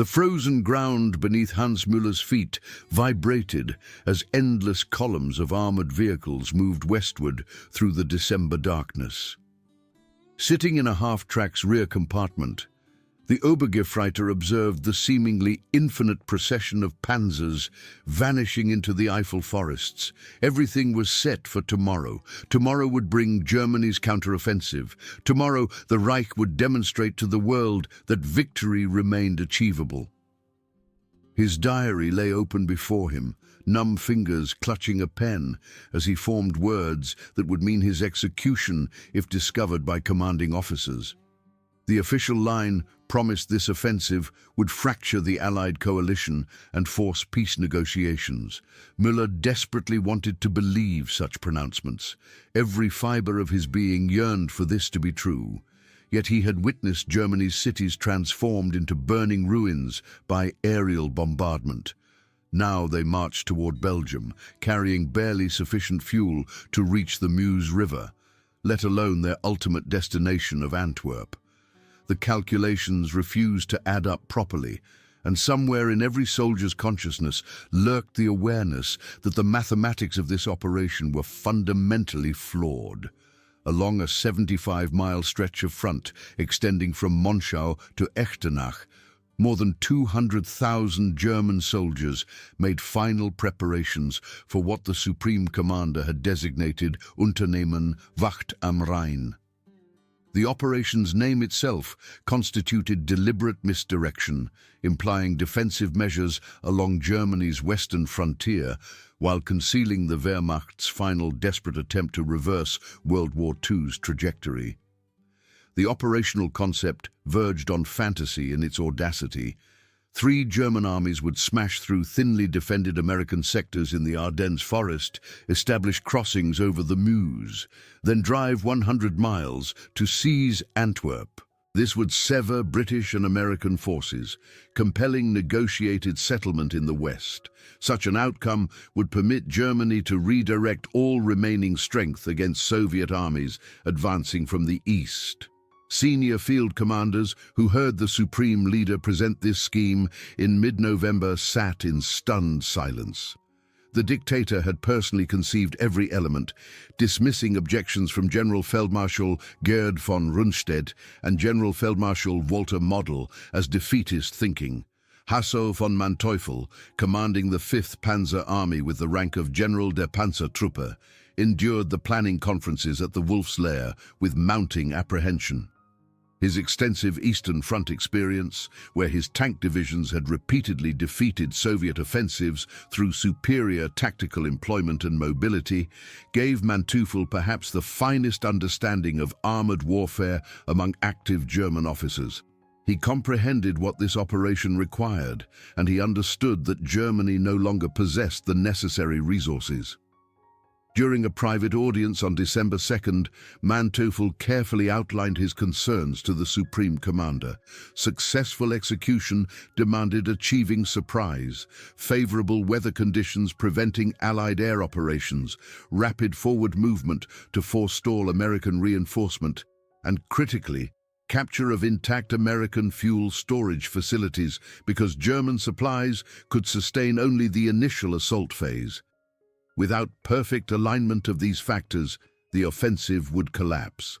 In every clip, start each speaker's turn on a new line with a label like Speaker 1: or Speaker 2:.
Speaker 1: The frozen ground beneath Hans Müller's feet vibrated as endless columns of armored vehicles moved westward through the December darkness. Sitting in a half-track's rear compartment, the Obergefreiter observed the seemingly infinite procession of panzers vanishing into the Eifel forests. Everything was set for tomorrow. Tomorrow would bring Germany's counteroffensive. Tomorrow the Reich would demonstrate to the world that victory remained achievable. His diary lay open before him, numb fingers clutching a pen as he formed words that would mean his execution if discovered by commanding officers. The official line promised this offensive would fracture the Allied coalition and force peace negotiations. Müller desperately wanted to believe such pronouncements. Every fiber of his being yearned for this to be true. Yet he had witnessed Germany's cities transformed into burning ruins by aerial bombardment. Now they marched toward Belgium, carrying barely sufficient fuel to reach the Meuse River, let alone their ultimate destination of Antwerp. The calculations refused to add up properly, and somewhere in every soldier's consciousness lurked the awareness that the mathematics of this operation were fundamentally flawed. Along a 75-mile stretch of front extending from Monschau to Echternach, more than 200,000 German soldiers made final preparations for what the Supreme Commander had designated Unternehmen Wacht am Rhein. The operation's name itself constituted deliberate misdirection, implying defensive measures along Germany's western frontier while concealing the Wehrmacht's final desperate attempt to reverse World War II's trajectory. The operational concept verged on fantasy in its audacity. 3 German armies would smash through thinly defended American sectors in the Ardennes forest, establish crossings over the Meuse, then drive 100 miles to seize Antwerp. This would sever British and American forces, compelling negotiated settlement in the West. Such an outcome would permit Germany to redirect all remaining strength against Soviet armies advancing from the east. Senior field commanders who heard the Supreme Leader present this scheme in mid-November sat in stunned silence. The dictator had personally conceived every element, dismissing objections from General Feldmarschall Gerd von Rundstedt and General Feldmarschall Walter Model as defeatist thinking. Hasso von Manteuffel, commanding the 5th Panzer Army with the rank of General der Panzertruppe, endured the planning conferences at the Wolf's Lair with mounting apprehension. His extensive Eastern Front experience, where his tank divisions had repeatedly defeated Soviet offensives through superior tactical employment and mobility, gave Manteuffel perhaps the finest understanding of armored warfare among active German officers. He comprehended what this operation required, and he understood that Germany no longer possessed the necessary resources. During a private audience on December 2nd, Manteuffel carefully outlined his concerns to the Supreme Commander. Successful execution demanded achieving surprise, favorable weather conditions preventing Allied air operations, rapid forward movement to forestall American reinforcement, and critically, capture of intact American fuel storage facilities because German supplies could sustain only the initial assault phase. Without perfect alignment of these factors, the offensive would collapse.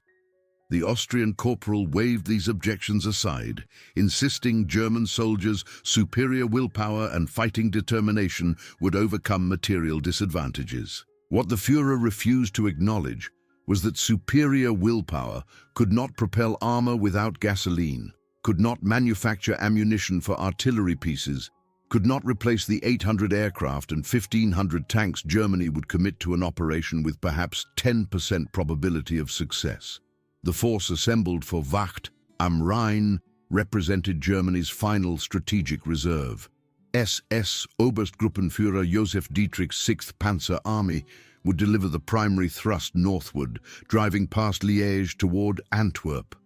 Speaker 1: The Austrian corporal waved these objections aside, insisting German soldiers' superior willpower and fighting determination would overcome material disadvantages. What the Führer refused to acknowledge was that superior willpower could not propel armor without gasoline, could not manufacture ammunition for artillery pieces, could not replace the 800 aircraft and 1,500 tanks Germany would commit to an operation with perhaps 10% probability of success. The force assembled for Wacht am Rhein represented Germany's final strategic reserve. SS Oberstgruppenführer Josef Dietrich's 6th Panzer Army would deliver the primary thrust northward, driving past Liège toward Antwerp.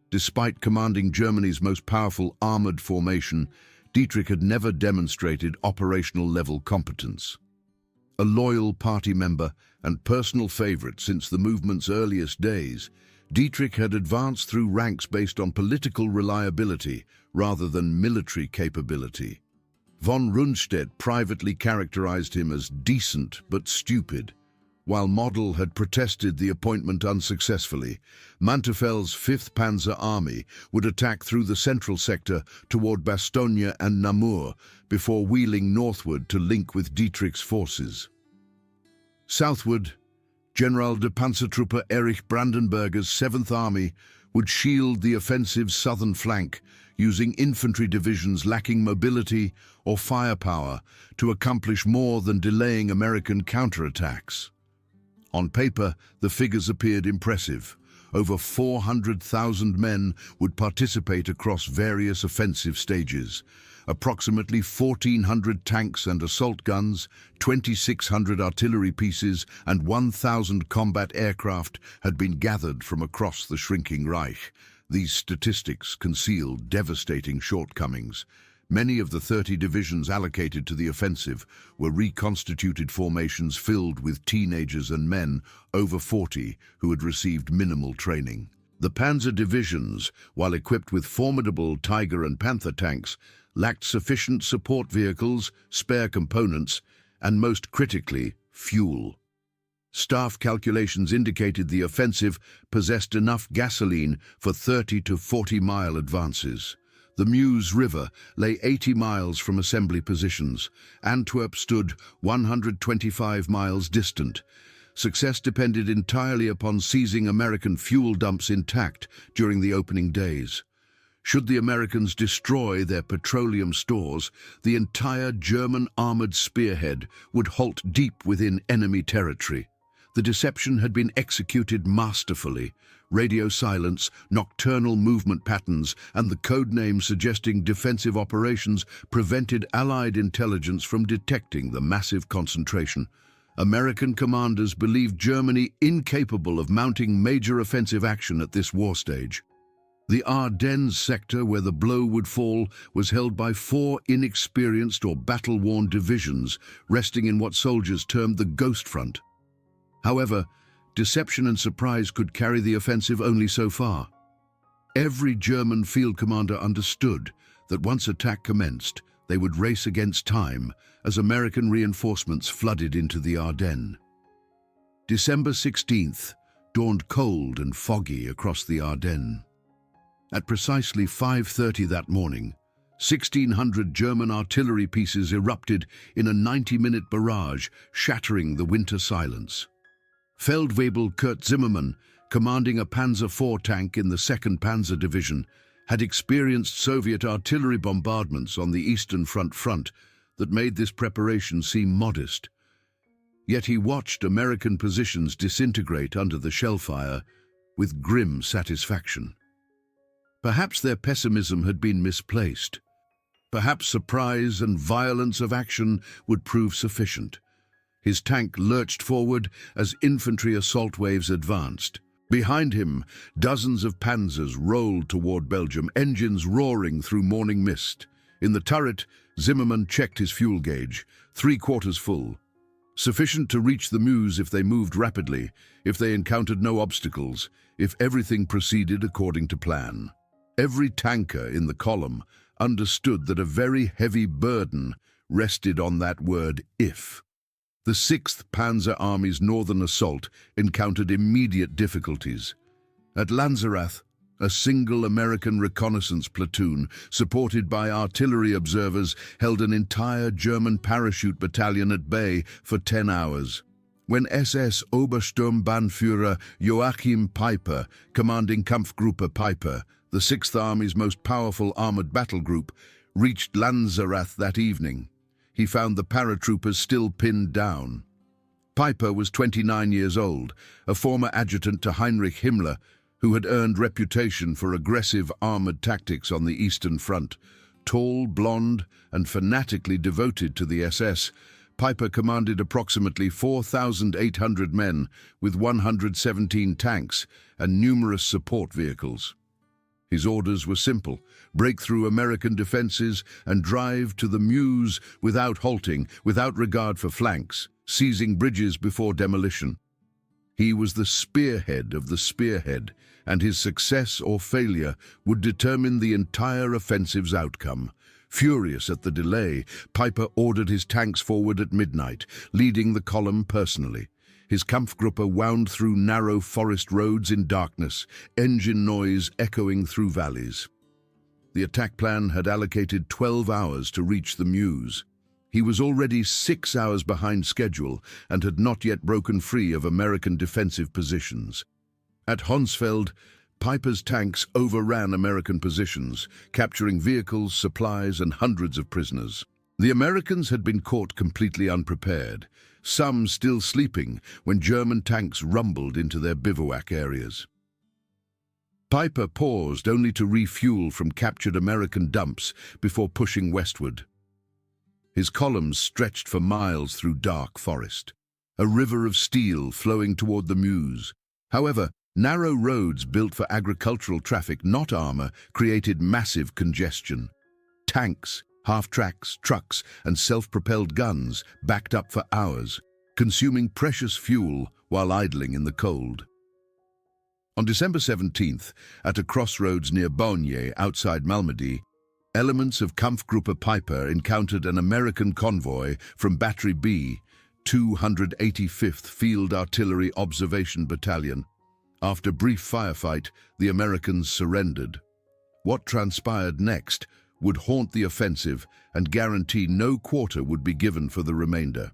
Speaker 1: Despite commanding Germany's most powerful armored formation, Dietrich had never demonstrated operational-level competence. A loyal party member and personal favorite since the movement's earliest days, Dietrich had advanced through ranks based on political reliability rather than military capability. Von Rundstedt privately characterized him as decent but stupid. While Model had protested the appointment unsuccessfully, Mantefel's 5th Panzer Army would attack through the central sector toward Bastogne and Namur before wheeling northward to link with Dietrich's forces. Southward, General de Panzertruppe Erich Brandenberger's 7th Army would shield the offensive's southern flank, using infantry divisions lacking mobility or firepower to accomplish more than delaying American counterattacks. On paper, the figures appeared impressive. Over 400,000 men would participate across various offensive stages. Approximately 1,400 tanks and assault guns, 2,600 artillery pieces, and 1,000 combat aircraft had been gathered from across the shrinking Reich. These statistics concealed devastating shortcomings. Many of the 30 divisions allocated to the offensive were reconstituted formations filled with teenagers and men over 40 who had received minimal training. The panzer divisions, while equipped with formidable Tiger and Panther tanks, lacked sufficient support vehicles, spare components, and most critically, fuel. Staff calculations indicated the offensive possessed enough gasoline for 30 to 40-mile advances. The Meuse River lay 80 miles from assembly positions. Antwerp stood 125 miles distant. Success depended entirely upon seizing American fuel dumps intact during the opening days. Should the Americans destroy their petroleum stores, the entire German armored spearhead would halt deep within enemy territory. The deception had been executed masterfully. Radio silence, nocturnal movement patterns, and the code name suggesting defensive operations prevented Allied intelligence from detecting the massive concentration. American commanders believed Germany incapable of mounting major offensive action at this war stage. The Ardennes sector where the blow would fall was held by 4 inexperienced or battle-worn divisions, resting in what soldiers termed the ghost front. However, deception and surprise could carry the offensive only so far. Every German field commander understood that once attack commenced, they would race against time as American reinforcements flooded into the Ardennes. December 16th dawned cold and foggy across the Ardennes. At precisely 5:30 that morning, 1,600 German artillery pieces erupted in a 90-minute barrage, shattering the winter silence. Feldwebel Kurt Zimmermann, commanding a Panzer IV tank in the 2nd Panzer Division, had experienced Soviet artillery bombardments on the Eastern Front that made this preparation seem modest. Yet he watched American positions disintegrate under the shellfire with grim satisfaction. Perhaps their pessimism had been misplaced. Perhaps surprise and violence of action would prove sufficient. His tank lurched forward as infantry assault waves advanced. Behind him, dozens of panzers rolled toward Belgium, engines roaring through morning mist. In the turret, Zimmermann checked his fuel gauge, 3/4 full. Sufficient to reach the Meuse if they moved rapidly, if they encountered no obstacles, if everything proceeded according to plan. Every tanker in the column understood that a very heavy burden rested on that word if. The 6th Panzer Army's northern assault encountered immediate difficulties. At Lanzerath, a single American reconnaissance platoon, supported by artillery observers, held an entire German parachute battalion at bay for 10 hours. When SS Obersturmbannführer Joachim Peiper, commanding Kampfgruppe Peiper, the 6th Army's most powerful armored battle group, reached Lanzerath that evening, he found the paratroopers still pinned down. Peiper was 29 years old, a former adjutant to Heinrich Himmler, who had earned reputation for aggressive armored tactics on the Eastern Front. Tall, blonde, and fanatically devoted to the SS, Peiper commanded approximately 4,800 men with 117 tanks and numerous support vehicles. His orders were simple: break through American defenses and drive to the Meuse without halting, without regard for flanks, seizing bridges before demolition. He was the spearhead of the spearhead, and his success or failure would determine the entire offensive's outcome. Furious at the delay, Piper ordered his tanks forward at midnight, leading the column personally. His Kampfgruppe wound through narrow forest roads in darkness, engine noise echoing through valleys. The attack plan had allocated 12 hours to reach the Meuse. He was already 6 hours behind schedule and had not yet broken free of American defensive positions. At Honsfeld, Piper's tanks overran American positions, capturing vehicles, supplies, and hundreds of prisoners. The Americans had been caught completely unprepared, some still sleeping when German tanks rumbled into their bivouac areas. Piper paused only to refuel from captured American dumps before pushing westward. His columns stretched for miles through dark forest, a river of steel flowing toward the Meuse. However, narrow roads built for agricultural traffic, not armor, created massive congestion. Tanks, half-tracks, trucks, and self-propelled guns backed up for hours, consuming precious fuel while idling in the cold. On December 17th, at a crossroads near Baugny outside Malmedy, elements of Kampfgruppe Piper encountered an American convoy from Battery B, 285th Field Artillery Observation Battalion. After brief firefight, the Americans surrendered. What transpired next would haunt the offensive and guarantee no quarter would be given for the remainder.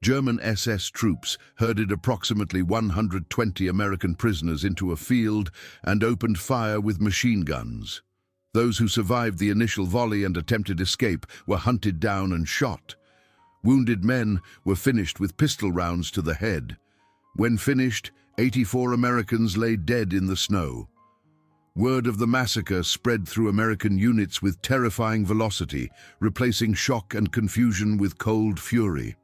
Speaker 1: German SS troops herded approximately 120 American prisoners into a field and opened fire with machine guns. Those who survived the initial volley and attempted escape were hunted down and shot. Wounded men were finished with pistol rounds to the head. When finished, 84 Americans lay dead in the snow. Word of the massacre spread through American units with terrifying velocity, replacing shock and confusion with cold fury.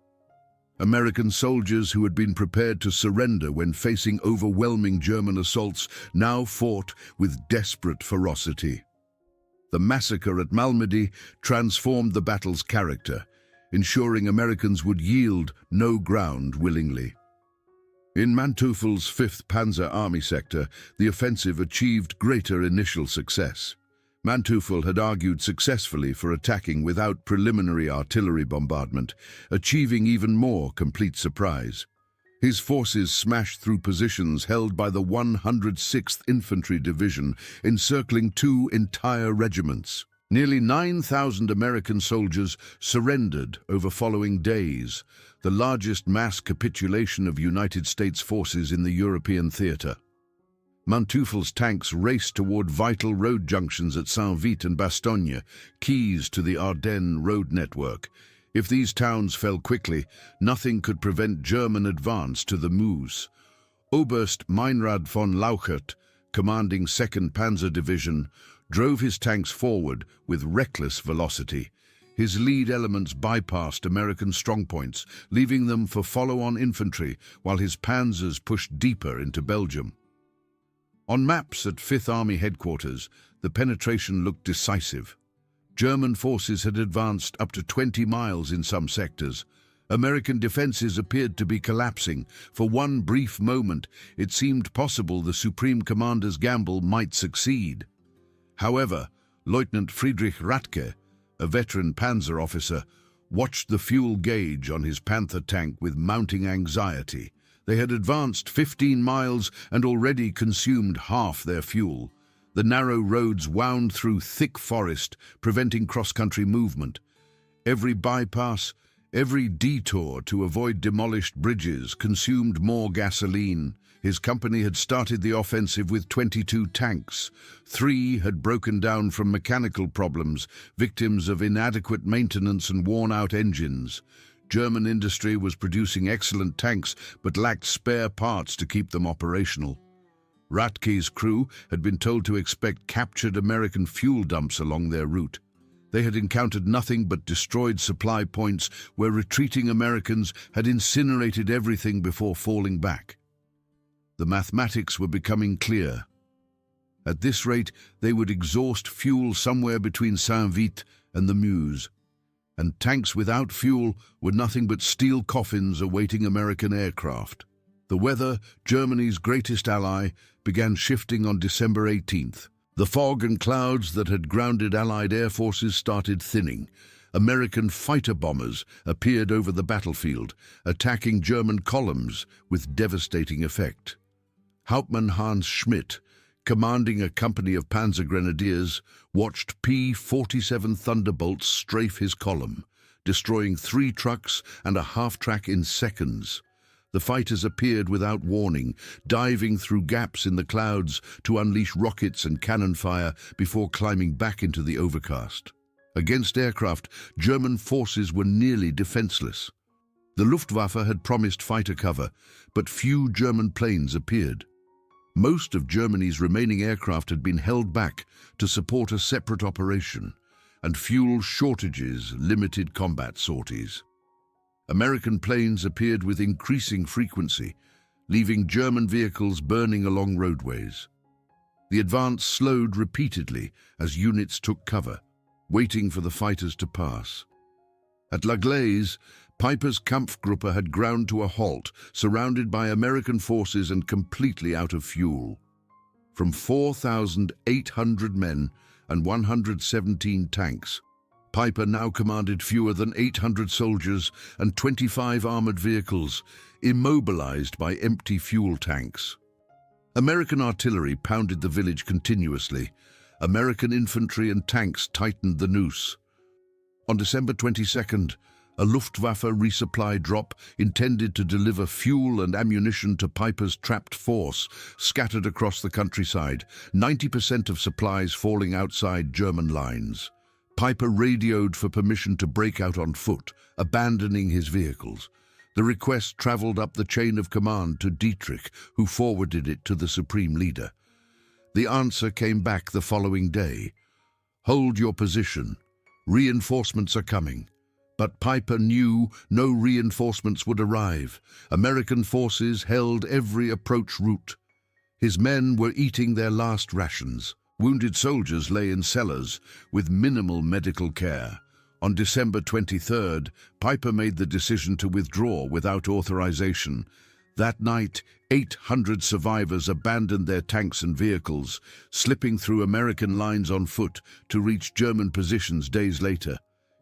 Speaker 1: American soldiers who had been prepared to surrender when facing overwhelming German assaults now fought with desperate ferocity. The massacre at Malmedy transformed the battle's character, ensuring Americans would yield no ground willingly. In Manteufel's 5th Panzer Army sector, the offensive achieved greater initial success. Manteufel had argued successfully for attacking without preliminary artillery bombardment, achieving even more complete surprise. His forces smashed through positions held by the 106th Infantry Division, encircling 2 entire regiments. Nearly 9,000 American soldiers surrendered over following days, the largest mass capitulation of United States forces in the European theater. Manteufel's tanks raced toward vital road junctions at Saint-Vite and Bastogne, keys to the Ardennes road network. If these towns fell quickly, nothing could prevent German advance to the Meuse. Oberst Meinrad von Lauchert, commanding 2nd Panzer Division, drove his tanks forward with reckless velocity. His lead elements bypassed American strongpoints, leaving them for follow-on infantry, while his panzers pushed deeper into Belgium. On maps at 5th Army headquarters, the penetration looked decisive. German forces had advanced up to 20 miles in some sectors. American defenses appeared to be collapsing. For one brief moment, it seemed possible the Supreme Commander's gamble might succeed. However, Lieutenant Friedrich Rathke, a veteran panzer officer, watched the fuel gauge on his Panther tank with mounting anxiety. They had advanced 15 miles and already consumed half their fuel. The narrow roads wound through thick forest, preventing cross-country movement. Every bypass, every detour to avoid demolished bridges consumed more gasoline. His company had started the offensive with 22 tanks. 3 had broken down from mechanical problems, victims of inadequate maintenance and worn-out engines. German industry was producing excellent tanks but lacked spare parts to keep them operational. Rathke's crew had been told to expect captured American fuel dumps along their route. They had encountered nothing but destroyed supply points where retreating Americans had incinerated everything before falling back. The mathematics were becoming clear. At this rate, they would exhaust fuel somewhere between Saint-Vite and the Meuse, and tanks without fuel were nothing but steel coffins awaiting American aircraft. The weather, Germany's greatest ally, began shifting on December 18th. The fog and clouds that had grounded Allied air forces started thinning. American fighter bombers appeared over the battlefield, attacking German columns with devastating effect. Hauptmann Hans Schmidt, commanding a company of Panzer Grenadiers, watched P-47 Thunderbolts strafe his column, destroying 3 trucks and a half-track in seconds. The fighters appeared without warning, diving through gaps in the clouds to unleash rockets and cannon fire before climbing back into the overcast. Against aircraft, German forces were nearly defenseless. The Luftwaffe had promised fighter cover, but few German planes appeared. Most of Germany's remaining aircraft had been held back to support a separate operation, and fuel shortages limited combat sorties. American planes appeared with increasing frequency, leaving German vehicles burning along roadways. The advance slowed repeatedly as units took cover, waiting for the fighters to pass. At La Glaise, Piper's Kampfgruppe had ground to a halt, surrounded by American forces and completely out of fuel. From 4,800 men and 117 tanks, Piper now commanded fewer than 800 soldiers and 25 armored vehicles, immobilized by empty fuel tanks. American artillery pounded the village continuously. American infantry and tanks tightened the noose. On December 22nd, a Luftwaffe resupply drop intended to deliver fuel and ammunition to Piper's trapped force scattered across the countryside, 90% of supplies falling outside German lines. Piper radioed for permission to break out on foot, abandoning his vehicles. The request traveled up the chain of command to Dietrich, who forwarded it to the supreme leader. The answer came back the following day. "Hold your position. Reinforcements are coming." But Piper knew no reinforcements would arrive. American forces held every approach route. His men were eating their last rations. Wounded soldiers lay in cellars with minimal medical care. On December 23rd, Piper made the decision to withdraw without authorization. That night, 800 survivors abandoned their tanks and vehicles, slipping through American lines on foot to reach German positions days later.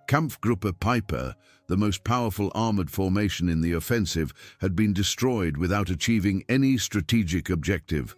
Speaker 1: Kampfgruppe Piper, the most powerful armored formation in the offensive, had been destroyed without achieving any strategic objective.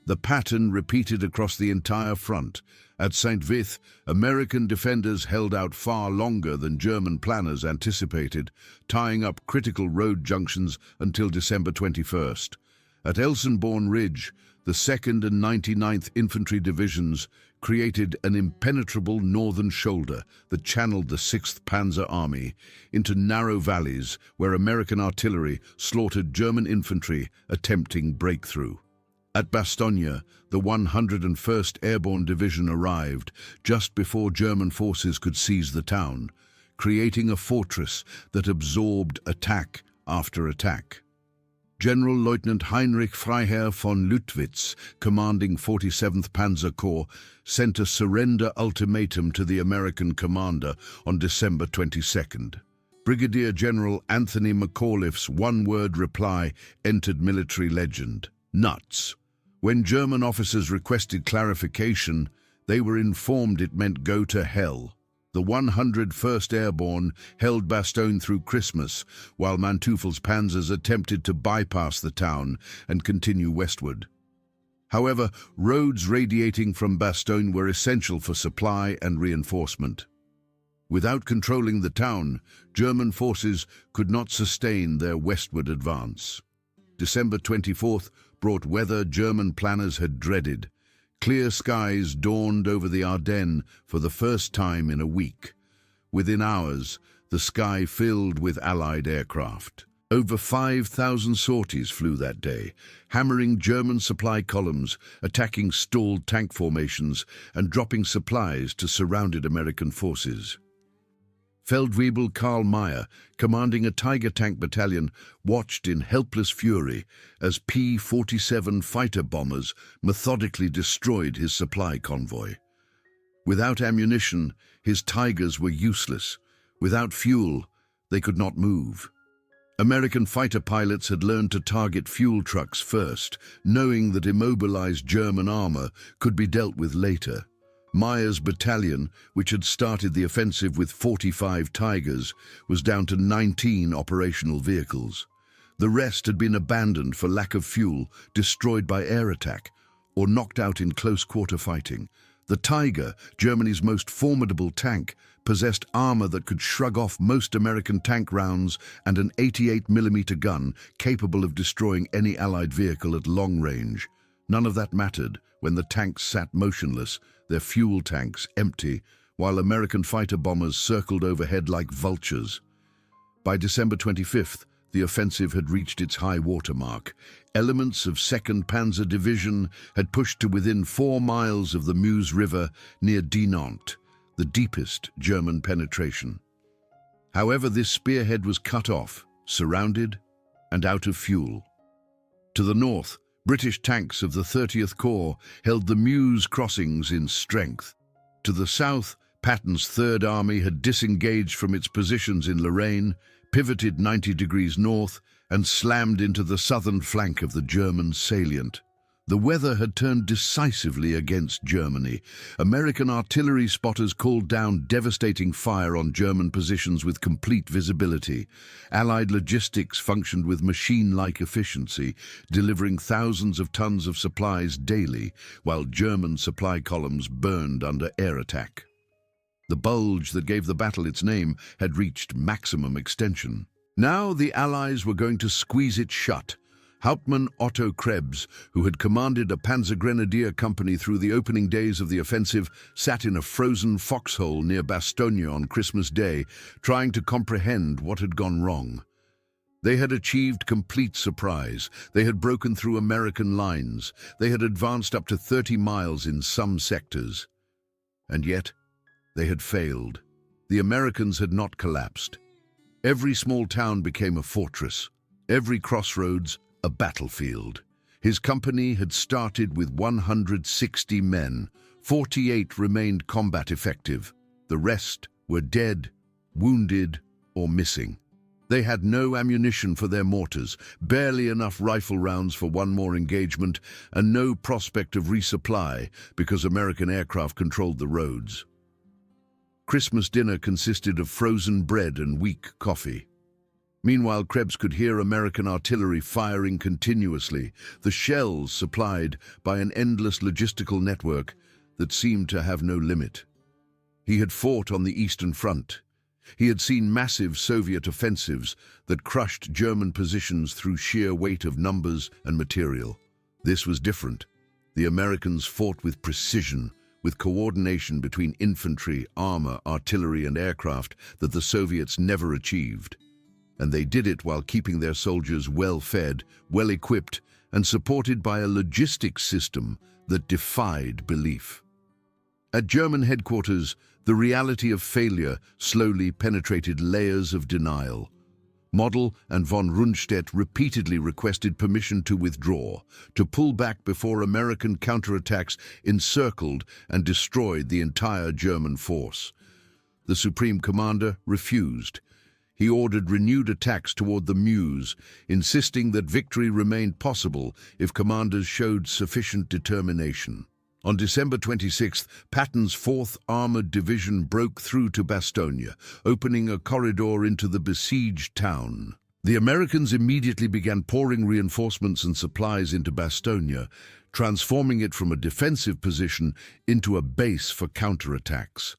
Speaker 1: The pattern repeated across the entire front. At St. Vith, American defenders held out far longer than German planners anticipated, tying up critical road junctions until December 21st. At Elsenborn Ridge, the 2nd and 99th Infantry Divisions created an impenetrable northern shoulder that channeled the 6th Panzer Army into narrow valleys where American artillery slaughtered German infantry attempting breakthrough. At Bastogne, the 101st Airborne Division arrived just before German forces could seize the town, creating a fortress that absorbed attack after attack. General Lieutenant Heinrich Freiherr von Lüttwitz, commanding 47th Panzer Corps, sent a surrender ultimatum to the American commander on December 22nd. Brigadier General Anthony McAuliffe's one-word reply entered military legend: nuts. When German officers requested clarification, they were informed it meant go to hell. The 101st Airborne held Bastogne through Christmas, while Manteufel's panzers attempted to bypass the town and continue westward. However, roads radiating from Bastogne were essential for supply and reinforcement. Without controlling the town, German forces could not sustain their westward advance. December 24th brought weather German planners had dreaded. Clear skies dawned over the Ardennes for the first time in a week. Within hours, the sky filled with Allied aircraft. Over 5,000 sorties flew that day, hammering German supply columns, attacking stalled tank formations, and dropping supplies to surrounded American forces. Feldwebel Karl Mayer, commanding a Tiger tank battalion, watched in helpless fury as P-47 fighter bombers methodically destroyed his supply convoy. Without ammunition, his Tigers were useless. Without fuel, they could not move. American fighter pilots had learned to target fuel trucks first, knowing that immobilized German armor could be dealt with later. Meyer's battalion, which had started the offensive with 45 Tigers, was down to 19 operational vehicles. The rest had been abandoned for lack of fuel, destroyed by air attack, or knocked out in close-quarter fighting. The Tiger, Germany's most formidable tank, possessed armor that could shrug off most American tank rounds and an 88mm gun capable of destroying any Allied vehicle at long range. None of that mattered when the tanks sat motionless, their fuel tanks empty, while American fighter bombers circled overhead like vultures. By December 25th, the offensive had reached its high water mark. Elements of 2nd Panzer Division had pushed to within 4 miles of the Meuse River near Dinant, the deepest German penetration. However, this spearhead was cut off, surrounded, and out of fuel. To the north, British tanks of the 30th Corps held the Meuse crossings in strength. To the south, Patton's Third Army had disengaged from its positions in Lorraine, pivoted 90 degrees north, and slammed into the southern flank of the German salient. The weather had turned decisively against Germany. American artillery spotters called down devastating fire on German positions with complete visibility. Allied logistics functioned with machine-like efficiency, delivering thousands of tons of supplies daily, while German supply columns burned under air attack. The bulge that gave the battle its name had reached maximum extension. Now the Allies were going to squeeze it shut. Hauptmann Otto Krebs, who had commanded a Panzer Grenadier company through the opening days of the offensive, sat in a frozen foxhole near Bastogne on Christmas Day, trying to comprehend what had gone wrong. They had achieved complete surprise. They had broken through American lines. They had advanced up to 30 miles in some sectors. And yet, they had failed. The Americans had not collapsed. Every small town became a fortress. Every crossroads, a battlefield. His company had started with 160 men. 48 remained combat effective. The rest were dead, wounded, or missing. They had no ammunition for their mortars, barely enough rifle rounds for one more engagement, and no prospect of resupply because American aircraft controlled the roads. Christmas dinner consisted of frozen bread and weak coffee. Meanwhile, Krebs could hear American artillery firing continuously, the shells supplied by an endless logistical network that seemed to have no limit. He had fought on the Eastern Front. He had seen massive Soviet offensives that crushed German positions through sheer weight of numbers and material. This was different. The Americans fought with precision, with coordination between infantry, armor, artillery, and aircraft that the Soviets never achieved. And they did it while keeping their soldiers well-fed, well-equipped, and supported by a logistics system that defied belief. At German headquarters, the reality of failure slowly penetrated layers of denial. Model and von Rundstedt repeatedly requested permission to withdraw, to pull back before American counterattacks encircled and destroyed the entire German force. The Supreme Commander refused. He ordered renewed attacks toward the Meuse, insisting that victory remained possible if commanders showed sufficient determination. On December 26th, Patton's 4th Armored Division broke through to Bastogne, opening a corridor into the besieged town. The Americans immediately began pouring reinforcements and supplies into Bastogne, transforming it from a defensive position into a base for counterattacks.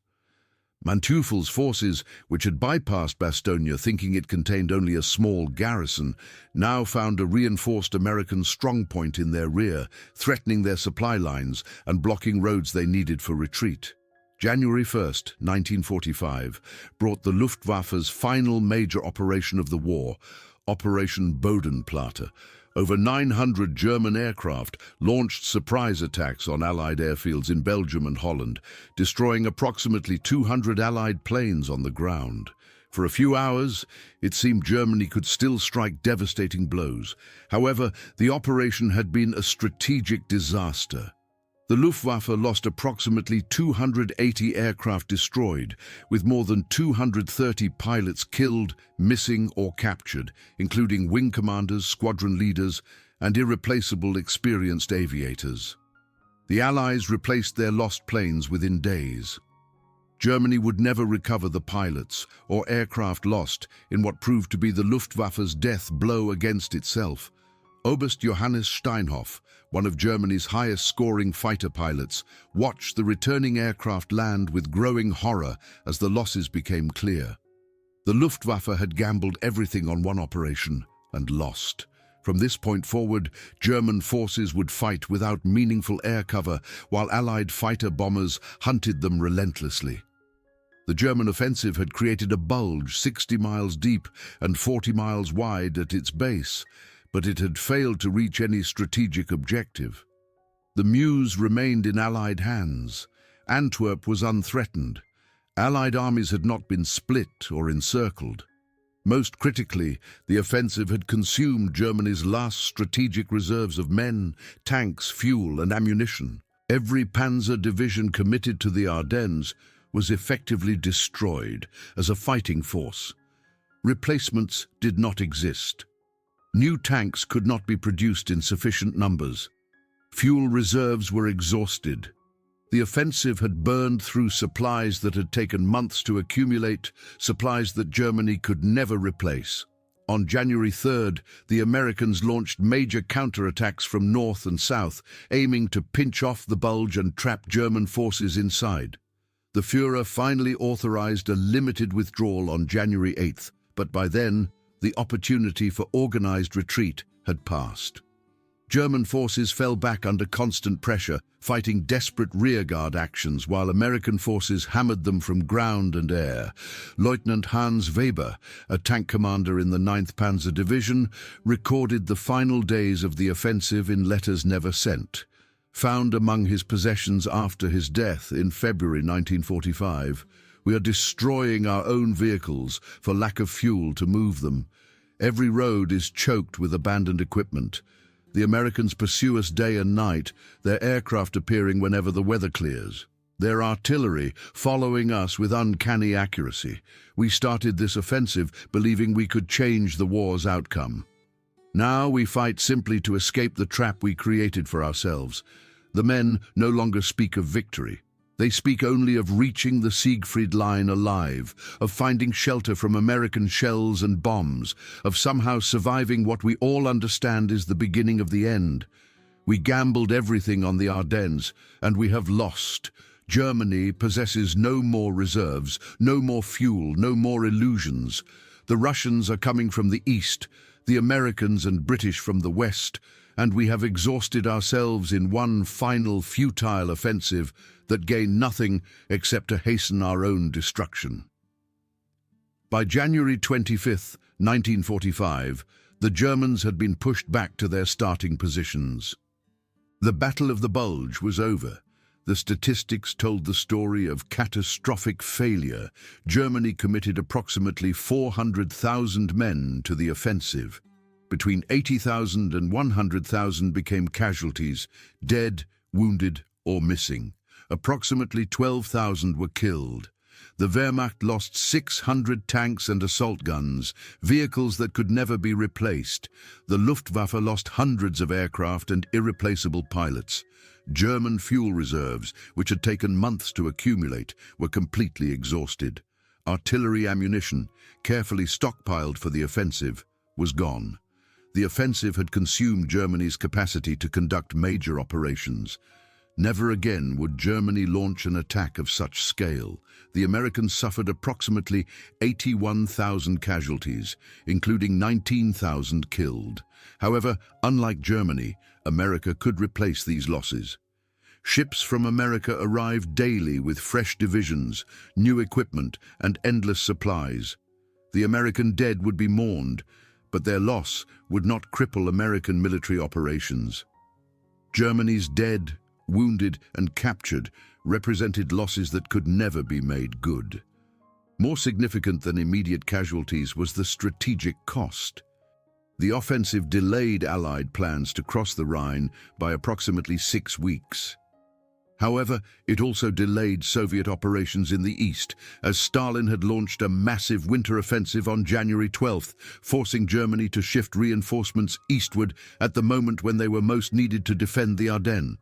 Speaker 1: Manteufel's forces, which had bypassed Bastogne thinking it contained only a small garrison, now found a reinforced American strongpoint in their rear, threatening their supply lines and blocking roads they needed for retreat. January 1st, 1945, brought the Luftwaffe's final major operation of the war, Operation Bodenplatte. Over 900 German aircraft launched surprise attacks on Allied airfields in Belgium and Holland, destroying approximately 200 Allied planes on the ground. For a few hours, it seemed Germany could still strike devastating blows. However, the operation had been a strategic disaster. The Luftwaffe lost approximately 280 aircraft destroyed, with more than 230 pilots killed, missing or captured, including wing commanders, squadron leaders, and irreplaceable experienced aviators. The Allies replaced their lost planes within days. Germany would never recover the pilots or aircraft lost in what proved to be the Luftwaffe's death blow against itself. Oberst Johannes Steinhoff, one of Germany's highest-scoring fighter pilots, watched the returning aircraft land with growing horror as the losses became clear. The Luftwaffe had gambled everything on one operation and lost. From this point forward, German forces would fight without meaningful air cover, while Allied fighter bombers hunted them relentlessly. The German offensive had created a bulge 60 miles deep and 40 miles wide at its base, but it had failed to reach any strategic objective. The Meuse remained in Allied hands. Antwerp was unthreatened. Allied armies had not been split or encircled. Most critically, the offensive had consumed Germany's last strategic reserves of men, tanks, fuel, and ammunition. Every panzer division committed to the Ardennes was effectively destroyed as a fighting force. Replacements did not exist. New tanks could not be produced in sufficient numbers. Fuel reserves were exhausted. The offensive had burned through supplies that had taken months to accumulate, supplies that Germany could never replace. On January 3rd, the Americans launched major counterattacks from north and south, aiming to pinch off the bulge and trap German forces inside. The Führer finally authorized a limited withdrawal on January 8th, but by then, the opportunity for organized retreat had passed. German forces fell back under constant pressure, fighting desperate rearguard actions while American forces hammered them from ground and air. Lieutenant Hans Weber, a tank commander in the 9th Panzer Division, recorded the final days of the offensive in letters never sent. Found among his possessions after his death in February 1945, "We are destroying our own vehicles for lack of fuel to move them. Every road is choked with abandoned equipment. The Americans pursue us day and night, their aircraft appearing whenever the weather clears. Their artillery following us with uncanny accuracy. We started this offensive believing we could change the war's outcome. Now we fight simply to escape the trap we created for ourselves." The men no longer speak of victory. They speak only of reaching the Siegfried Line alive, of finding shelter from American shells and bombs, of somehow surviving what we all understand is the beginning of the end. We gambled everything on the Ardennes, and we have lost. Germany possesses no more reserves, no more fuel, no more illusions. The Russians are coming from the east, the Americans and British from the west, and we have exhausted ourselves in one final futile offensive that gained nothing except to hasten our own destruction. By January 25, 1945, the Germans had been pushed back to their starting positions. The Battle of the Bulge was over. The statistics told the story of catastrophic failure. Germany committed approximately 400,000 men to the offensive. Between 80,000 and 100,000 became casualties, dead, wounded, or missing. Approximately 12,000 were killed. The Wehrmacht lost 600 tanks and assault guns, vehicles that could never be replaced. The Luftwaffe lost hundreds of aircraft and irreplaceable pilots. German fuel reserves, which had taken months to accumulate, were completely exhausted. Artillery ammunition, carefully stockpiled for the offensive, was gone. The offensive had consumed Germany's capacity to conduct major operations. Never again would Germany launch an attack of such scale. The Americans suffered approximately 81,000 casualties, including 19,000 killed. However, unlike Germany, America could replace these losses. Ships from America arrived daily with fresh divisions, new equipment, and endless supplies. The American dead would be mourned, but their loss would not cripple American military operations. Germany's dead, wounded, and captured represented losses that could never be made good. More significant than immediate casualties was the strategic cost. The offensive delayed Allied plans to cross the Rhine by approximately 6 weeks. However, it also delayed Soviet operations in the east, as Stalin had launched a massive winter offensive on January 12th, forcing Germany to shift reinforcements eastward at the moment when they were most needed to defend the Ardennes.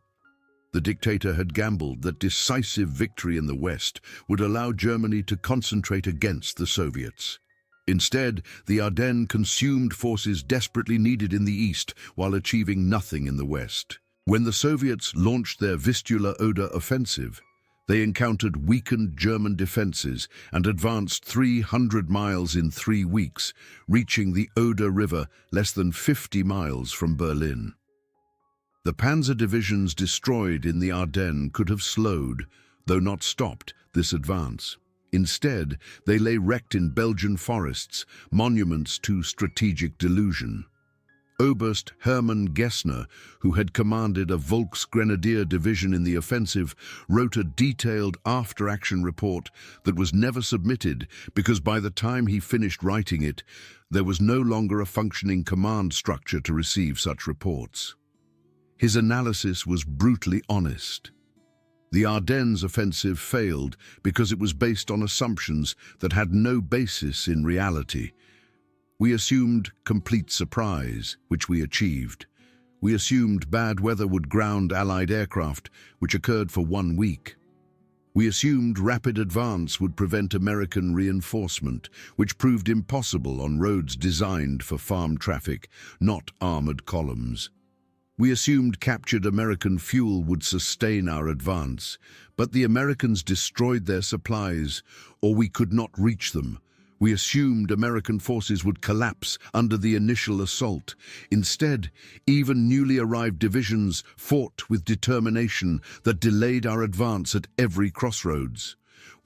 Speaker 1: The dictator had gambled that decisive victory in the west would allow Germany to concentrate against the Soviets. Instead, the Ardennes consumed forces desperately needed in the east while achieving nothing in the west. When the Soviets launched their Vistula-Oder offensive, they encountered weakened German defenses and advanced 300 miles in 3 weeks, reaching the Oder River less than 50 miles from Berlin. The panzer divisions destroyed in the Ardennes could have slowed, though not stopped, this advance. Instead, they lay wrecked in Belgian forests, monuments to strategic delusion. Oberst Hermann Gessner, who had commanded a Volksgrenadier division in the offensive, wrote a detailed after-action report that was never submitted because by the time he finished writing it, there was no longer a functioning command structure to receive such reports. His analysis was brutally honest. The Ardennes offensive failed because it was based on assumptions that had no basis in reality. We assumed complete surprise, which we achieved. We assumed bad weather would ground Allied aircraft, which occurred for 1 week. We assumed rapid advance would prevent American reinforcement, which proved impossible on roads designed for farm traffic, not armored columns. We assumed captured American fuel would sustain our advance, but the Americans destroyed their supplies, or we could not reach them. We assumed American forces would collapse under the initial assault. Instead, even newly arrived divisions fought with determination that delayed our advance at every crossroads.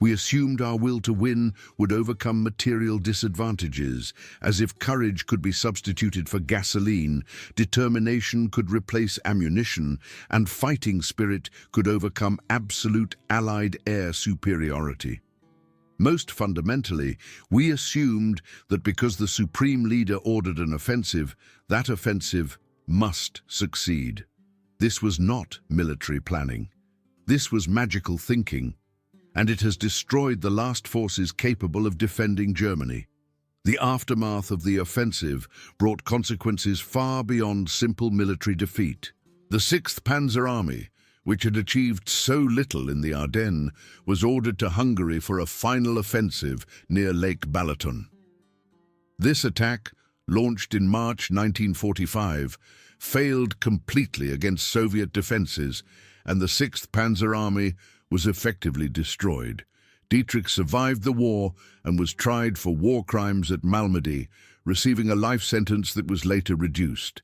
Speaker 1: We assumed our will to win would overcome material disadvantages, as if courage could be substituted for gasoline, determination could replace ammunition, and fighting spirit could overcome absolute Allied air superiority. Most fundamentally, we assumed that because the Supreme Leader ordered an offensive, that offensive must succeed. This was not military planning. This was magical thinking, and it has destroyed the last forces capable of defending Germany. The aftermath of the offensive brought consequences far beyond simple military defeat. The 6th Panzer Army, which had achieved so little in the Ardennes, was ordered to Hungary for a final offensive near Lake Balaton. This attack, launched in March 1945, failed completely against Soviet defenses, and the 6th Panzer Army was effectively destroyed. Dietrich survived the war and was tried for war crimes at Malmedy, receiving a life sentence that was later reduced.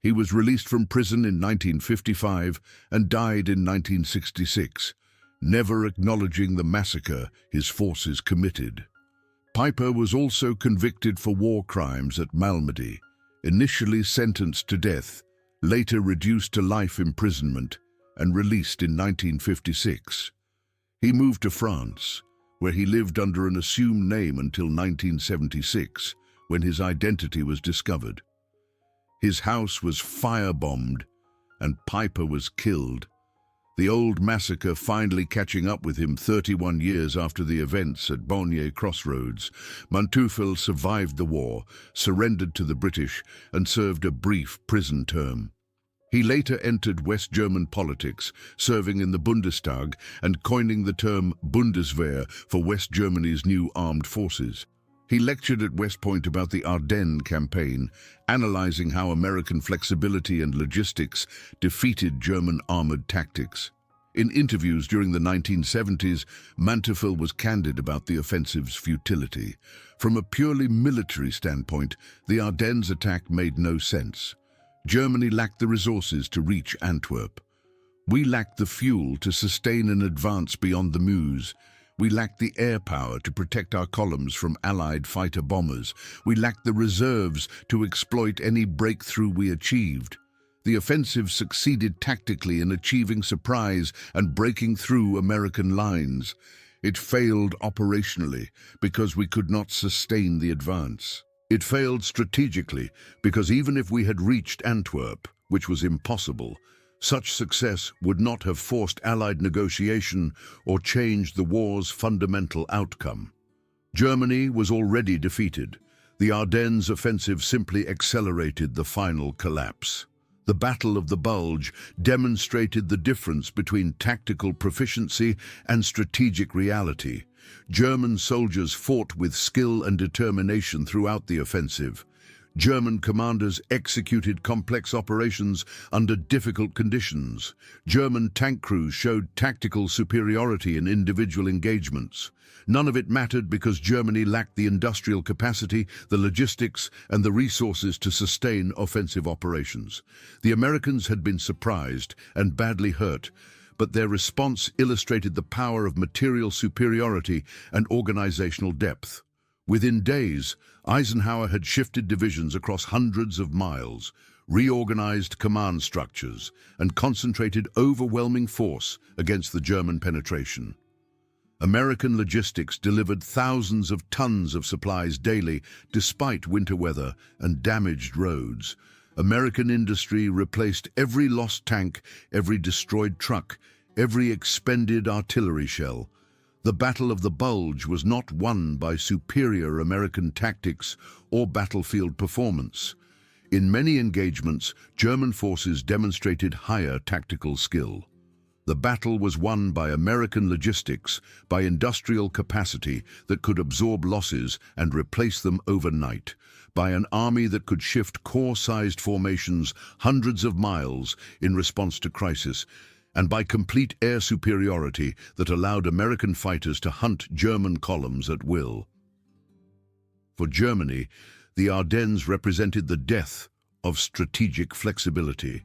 Speaker 1: He was released from prison in 1955 and died in 1966, never acknowledging the massacre his forces committed. Piper was also convicted for war crimes at Malmedy, initially sentenced to death, later reduced to life imprisonment, and released in 1956. He moved to France, where he lived under an assumed name until 1976, when his identity was discovered. His house was firebombed, and Piper was killed, the old massacre finally catching up with him 31 years after the events at Bonnier Crossroads. Manteuffel survived the war, surrendered to the British, and served a brief prison term. He later entered West German politics, serving in the Bundestag and coining the term Bundeswehr for West Germany's new armed forces. He lectured at West Point about the Ardennes campaign, analyzing how American flexibility and logistics defeated German armored tactics. In interviews during the 1970s, Manteuffel was candid about the offensive's futility. From a purely military standpoint, the Ardennes attack made no sense. Germany lacked the resources to reach Antwerp. We lacked the fuel to sustain an advance beyond the Meuse. We lacked the air power to protect our columns from Allied fighter bombers. We lacked the reserves to exploit any breakthrough we achieved. The offensive succeeded tactically in achieving surprise and breaking through American lines. It failed operationally because we could not sustain the advance. It failed strategically because even if we had reached Antwerp, which was impossible, Such success would not have forced Allied negotiation or changed the war's fundamental outcome. Germany was already defeated. The Ardennes offensive simply accelerated the final collapse. The Battle of the Bulge demonstrated the difference between tactical proficiency and strategic reality. German soldiers fought with skill and determination throughout the offensive. German commanders executed complex operations under difficult conditions. German tank crews showed tactical superiority in individual engagements. None of it mattered because Germany lacked the industrial capacity, the logistics, and the resources to sustain offensive operations. The Americans had been surprised and badly hurt, but their response illustrated the power of material superiority and organizational depth. Within days, Eisenhower had shifted divisions across hundreds of miles, reorganized command structures, and concentrated overwhelming force against the German penetration. American logistics delivered thousands of tons of supplies daily despite winter weather and damaged roads. American industry replaced every lost tank, every destroyed truck, every expended artillery shell. The Battle of the Bulge was not won by superior American tactics or battlefield performance. In many engagements, German forces demonstrated higher tactical skill. The battle was won by American logistics, by industrial capacity that could absorb losses and replace them overnight, by an army that could shift corps-sized formations hundreds of miles in response to crisis, and by complete air superiority that allowed American fighters to hunt German columns at will. For Germany, the Ardennes represented the death of strategic flexibility.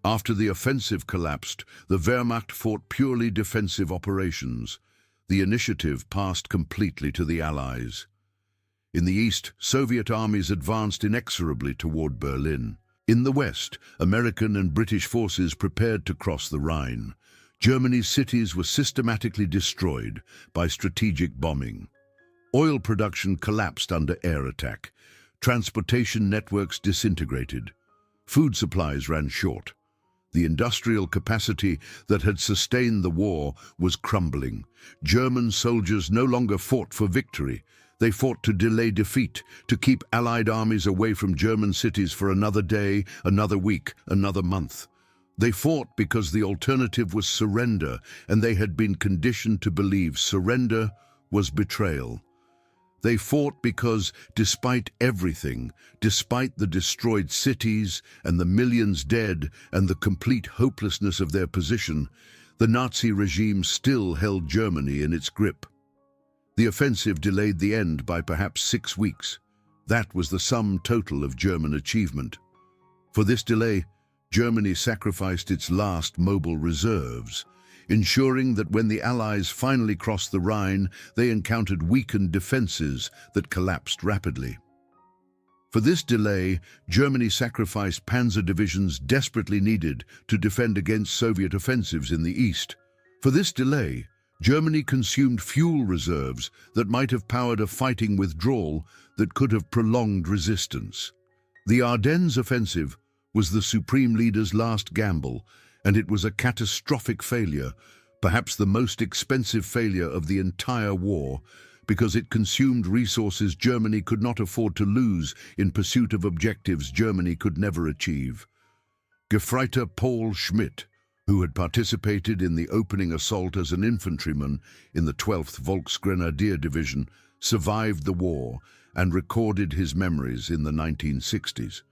Speaker 1: After the offensive collapsed, the Wehrmacht fought purely defensive operations. The initiative passed completely to the Allies. In the east, Soviet armies advanced inexorably toward Berlin. In the west, American and British forces prepared to cross the Rhine. Germany's cities were systematically destroyed by strategic bombing. Oil production collapsed under air attack. Transportation networks disintegrated. Food supplies ran short. The industrial capacity that had sustained the war was crumbling. German soldiers no longer fought for victory. They fought to delay defeat, to keep Allied armies away from German cities for another day, another week, another month. They fought because the alternative was surrender, and they had been conditioned to believe surrender was betrayal. They fought because, despite everything, despite the destroyed cities and the millions dead and the complete hopelessness of their position, the Nazi regime still held Germany in its grip. The offensive delayed the end by perhaps 6 weeks. That was the sum total of German achievement. For this delay, Germany sacrificed its last mobile reserves, ensuring that when the Allies finally crossed the Rhine, they encountered weakened defenses that collapsed rapidly. For this delay, Germany sacrificed panzer divisions desperately needed to defend against Soviet offensives in the east. For this delay, Germany consumed fuel reserves that might have powered a fighting withdrawal that could have prolonged resistance. The Ardennes offensive was the Supreme Leader's last gamble, and it was a catastrophic failure, perhaps the most expensive failure of the entire war, because it consumed resources Germany could not afford to lose in pursuit of objectives Germany could never achieve. Gefreiter Paul Schmidt, who had participated in the opening assault as an infantryman in the 12th Volksgrenadier Division, survived the war and recorded his memories in the 1960s.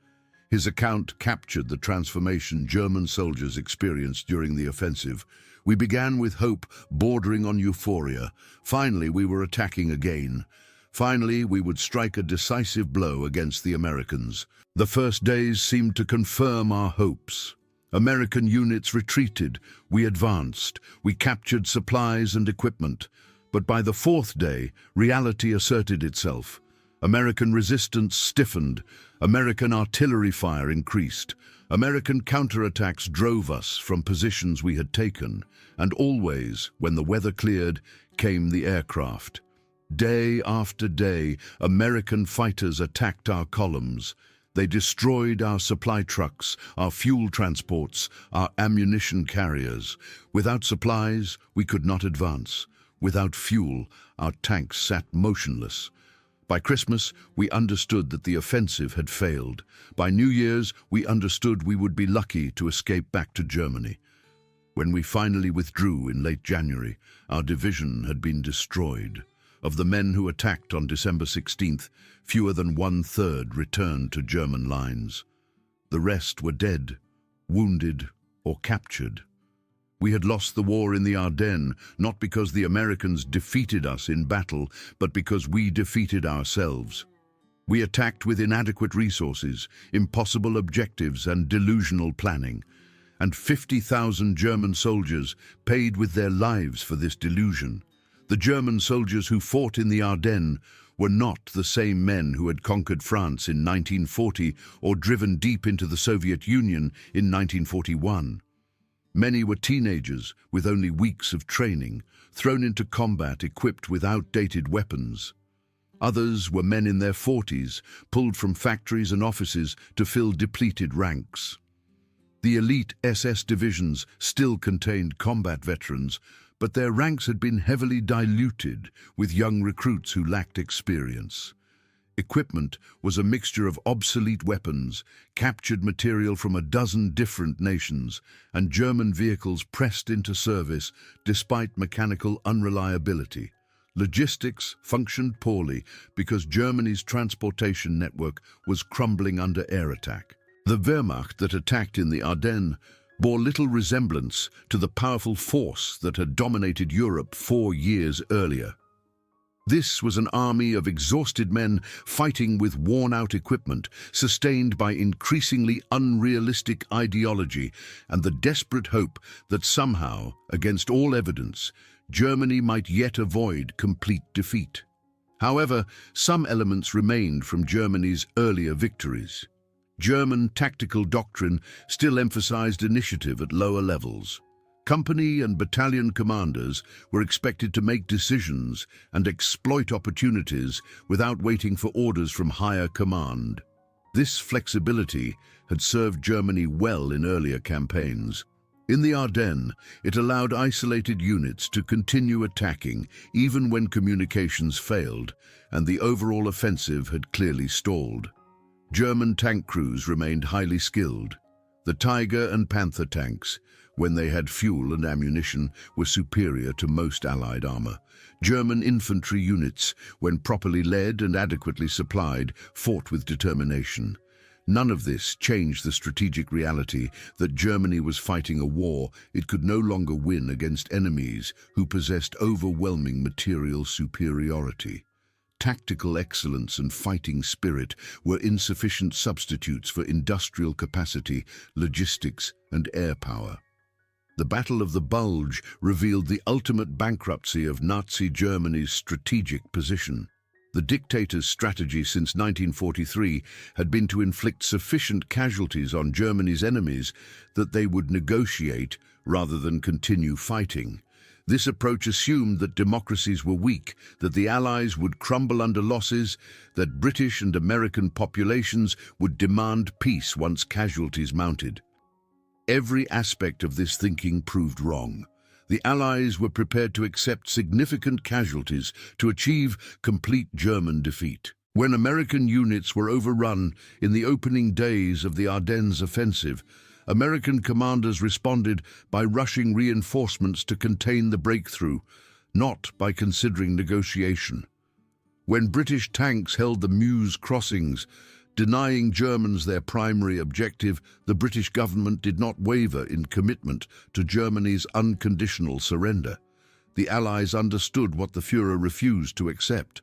Speaker 1: His account captured the transformation German soldiers experienced during the offensive. "We began with hope, bordering on euphoria. Finally, we were attacking again. Finally, we would strike a decisive blow against the Americans. The first days seemed to confirm our hopes. American units retreated, we advanced, we captured supplies and equipment. But by the 4th day, reality asserted itself. American resistance stiffened, American artillery fire increased, American counterattacks drove us from positions we had taken, and always, when the weather cleared, came the aircraft. Day after day, American fighters attacked our columns. They destroyed our supply trucks, our fuel transports, our ammunition carriers. Without supplies, we could not advance. Without fuel, our tanks sat motionless. By Christmas, we understood that the offensive had failed. By New Year's, we understood we would be lucky to escape back to Germany. When we finally withdrew in late January, our division had been destroyed. Of the men who attacked on December 16th, fewer than 1/3 returned to German lines. The rest were dead, wounded, or captured. We had lost the war in the Ardennes, not because the Americans defeated us in battle, but because we defeated ourselves. We attacked with inadequate resources, impossible objectives, and delusional planning. And 50,000 German soldiers paid with their lives for this delusion. The German soldiers who fought in the Ardennes were not the same men who had conquered France in 1940 or driven deep into the Soviet Union in 1941. Many were teenagers with only weeks of training, thrown into combat equipped with outdated weapons. Others were men in their 40s, pulled from factories and offices to fill depleted ranks. The elite SS divisions still contained combat veterans, but their ranks had been heavily diluted with young recruits who lacked experience. Equipment was a mixture of obsolete weapons, captured material from a dozen different nations, and German vehicles pressed into service despite mechanical unreliability. Logistics functioned poorly because Germany's transportation network was crumbling under air attack. The Wehrmacht that attacked in the Ardennes bore little resemblance to the powerful force that had dominated Europe 4 years earlier. This was an army of exhausted men fighting with worn-out equipment, sustained by increasingly unrealistic ideology and the desperate hope that somehow, against all evidence, Germany might yet avoid complete defeat. However, some elements remained from Germany's earlier victories. German tactical doctrine still emphasized initiative at lower levels. Company and battalion commanders were expected to make decisions and exploit opportunities without waiting for orders from higher command. This flexibility had served Germany well in earlier campaigns. In the Ardennes, it allowed isolated units to continue attacking even when communications failed and the overall offensive had clearly stalled. German tank crews remained highly skilled. The Tiger and Panther tanks, when they had fuel and ammunition, were superior to most Allied armor. German infantry units, when properly led and adequately supplied, fought with determination. None of this changed the strategic reality that Germany was fighting a war it could no longer win against enemies who possessed overwhelming material superiority. Tactical excellence and fighting spirit were insufficient substitutes for industrial capacity, logistics, and air power. The Battle of the Bulge revealed the ultimate bankruptcy of Nazi Germany's strategic position. The dictator's strategy since 1943 had been to inflict sufficient casualties on Germany's enemies that they would negotiate rather than continue fighting. This approach assumed that democracies were weak, that the Allies would crumble under losses, that British and American populations would demand peace once casualties mounted. Every aspect of this thinking proved wrong. The Allies were prepared to accept significant casualties to achieve complete German defeat. When American units were overrun in the opening days of the Ardennes offensive, American commanders responded by rushing reinforcements to contain the breakthrough, not by considering negotiation. When British tanks held the Meuse crossings, denying Germans their primary objective, the British government did not waver in commitment to Germany's unconditional surrender. The Allies understood what the Führer refused to accept.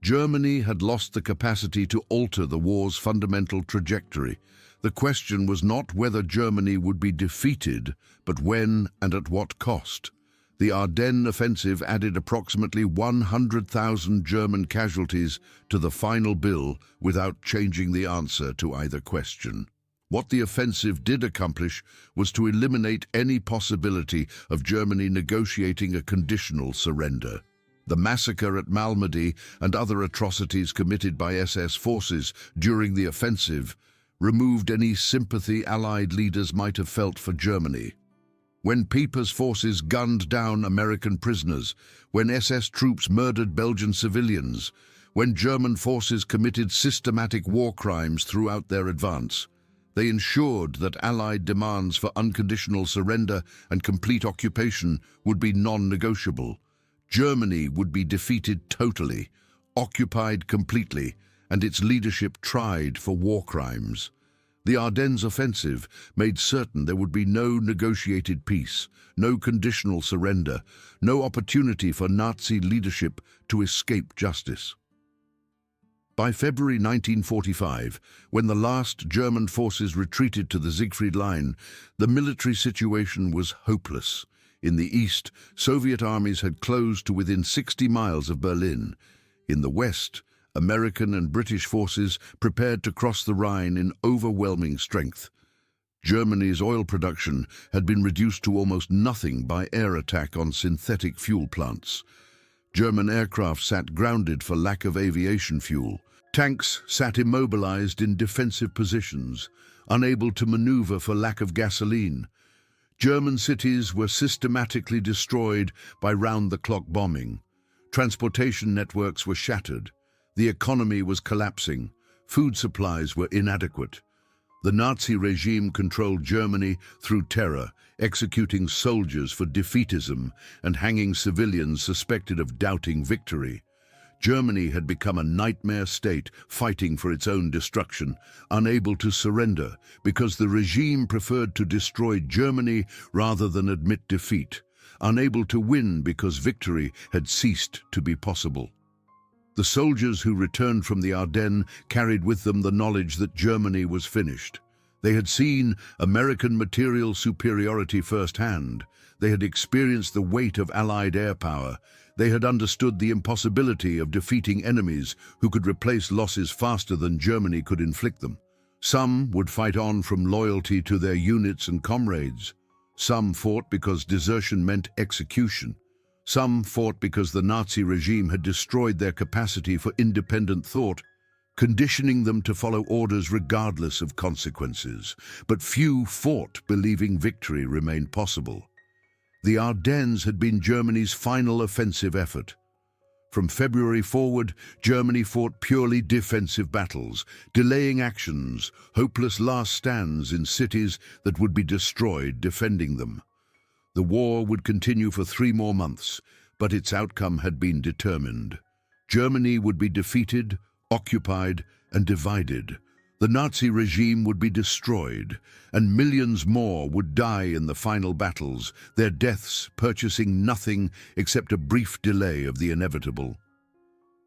Speaker 1: Germany had lost the capacity to alter the war's fundamental trajectory. The question was not whether Germany would be defeated, but when and at what cost. The Ardennes offensive added approximately 100,000 German casualties to the final bill without changing the answer to either question. What the offensive did accomplish was to eliminate any possibility of Germany negotiating a conditional surrender. The massacre at Malmedy and other atrocities committed by SS forces during the offensive removed any sympathy Allied leaders might have felt for Germany. When Pieper's forces gunned down American prisoners, when SS troops murdered Belgian civilians, when German forces committed systematic war crimes throughout their advance, they ensured that Allied demands for unconditional surrender and complete occupation would be non-negotiable. Germany would be defeated totally, occupied completely, and its leadership tried for war crimes. The Ardennes offensive made certain there would be no negotiated peace, no conditional surrender, no opportunity for Nazi leadership to escape justice. By February 1945, when the last German forces retreated to the Siegfried Line, the military situation was hopeless. In the east, Soviet armies had closed to within 60 miles of Berlin. In the west, American and British forces prepared to cross the Rhine in overwhelming strength. Germany's oil production had been reduced to almost nothing by air attack on synthetic fuel plants. German aircraft sat grounded for lack of aviation fuel. Tanks sat immobilized in defensive positions, unable to maneuver for lack of gasoline. German cities were systematically destroyed by round-the-clock bombing. Transportation networks were shattered. The economy was collapsing. Food supplies were inadequate. The Nazi regime controlled Germany through terror, executing soldiers for defeatism and hanging civilians suspected of doubting victory. Germany had become a nightmare state fighting for its own destruction, unable to surrender because the regime preferred to destroy Germany rather than admit defeat, unable to win because victory had ceased to be possible. The soldiers who returned from the Ardennes carried with them the knowledge that Germany was finished. They had seen American material superiority firsthand. They had experienced the weight of Allied air power. They had understood the impossibility of defeating enemies who could replace losses faster than Germany could inflict them. Some would fight on from loyalty to their units and comrades. Some fought because desertion meant execution. Some fought because the Nazi regime had destroyed their capacity for independent thought, conditioning them to follow orders regardless of consequences. But few fought believing victory remained possible. The Ardennes had been Germany's final offensive effort. From February forward, Germany fought purely defensive battles, delaying actions, hopeless last stands in cities that would be destroyed defending them. The war would continue for 3 more months, but its outcome had been determined. Germany would be defeated, occupied, and divided. The Nazi regime would be destroyed, and millions more would die in the final battles, their deaths purchasing nothing except a brief delay of the inevitable.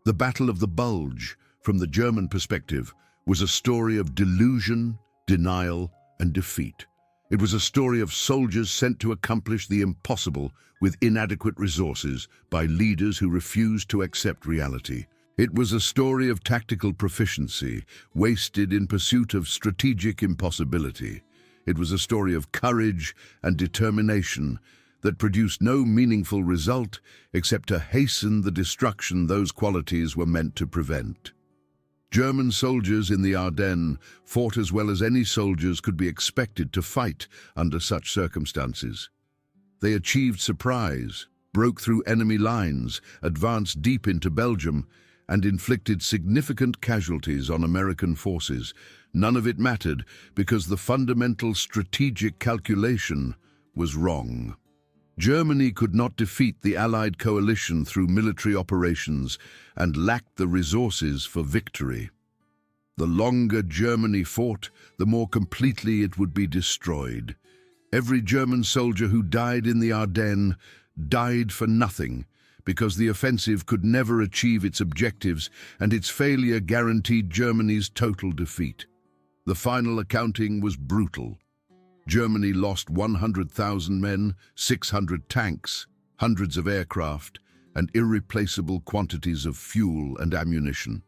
Speaker 1: The Battle of the Bulge, from the German perspective, was a story of delusion, denial, and defeat. It was a story of soldiers sent to accomplish the impossible with inadequate resources by leaders who refused to accept reality. It was a story of tactical proficiency, wasted in pursuit of strategic impossibility. It was a story of courage and determination that produced no meaningful result except to hasten the destruction those qualities were meant to prevent. German soldiers in the Ardennes fought as well as any soldiers could be expected to fight under such circumstances. They achieved surprise, broke through enemy lines, advanced deep into Belgium, and inflicted significant casualties on American forces. None of it mattered because the fundamental strategic calculation was wrong. Germany could not defeat the Allied coalition through military operations and lacked the resources for victory. The longer Germany fought, the more completely it would be destroyed. Every German soldier who died in the Ardennes died for nothing, because the offensive could never achieve its objectives and its failure guaranteed Germany's total defeat. The final accounting was brutal. Germany lost 100,000 men, 600 tanks, hundreds of aircraft, and irreplaceable quantities of fuel and ammunition.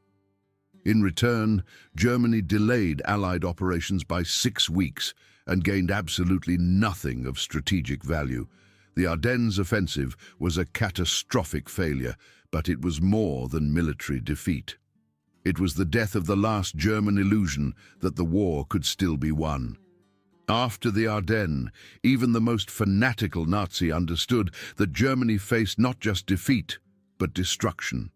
Speaker 1: In return, Germany delayed Allied operations by 6 weeks and gained absolutely nothing of strategic value. The Ardennes offensive was a catastrophic failure, But it was more than military defeat. It was the death of the last German illusion that the war could still be won. After the Ardennes, even the most fanatical Nazi understood that Germany faced not just defeat, but destruction.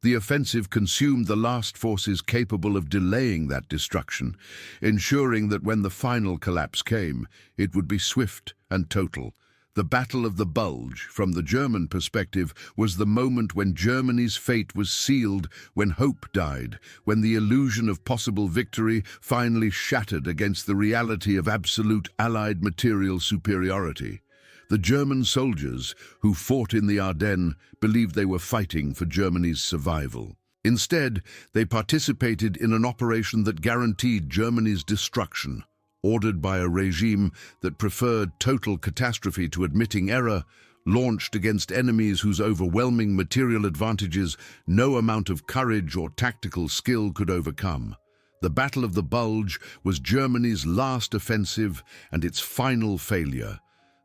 Speaker 1: The offensive consumed the last forces capable of delaying that destruction, ensuring that when the final collapse came, it would be swift and total. The Battle of the Bulge, from the German perspective, was the moment when Germany's fate was sealed, when hope died, when the illusion of possible victory finally shattered against the reality of absolute Allied material superiority. The German soldiers, who fought in the Ardennes, believed they were fighting for Germany's survival. Instead, they participated in an operation that guaranteed Germany's destruction. Ordered by a regime that preferred total catastrophe to admitting error, launched against enemies whose overwhelming material advantages no amount of courage or tactical skill could overcome. The Battle of the Bulge was Germany's last offensive and its final failure,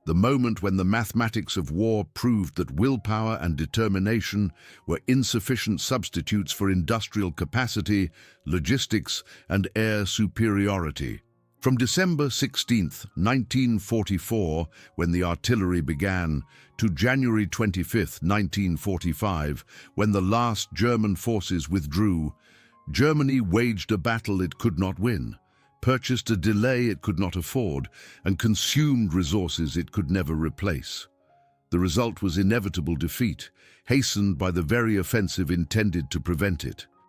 Speaker 1: the moment when the mathematics of war proved that willpower and determination were insufficient substitutes for industrial capacity, logistics, and air superiority. From December 16, 1944, when the artillery began, to January 25, 1945, when the last German forces withdrew, Germany waged a battle it could not win, purchased a delay it could not afford, and consumed resources it could never replace. The result was inevitable defeat, hastened by the very offensive intended to prevent it.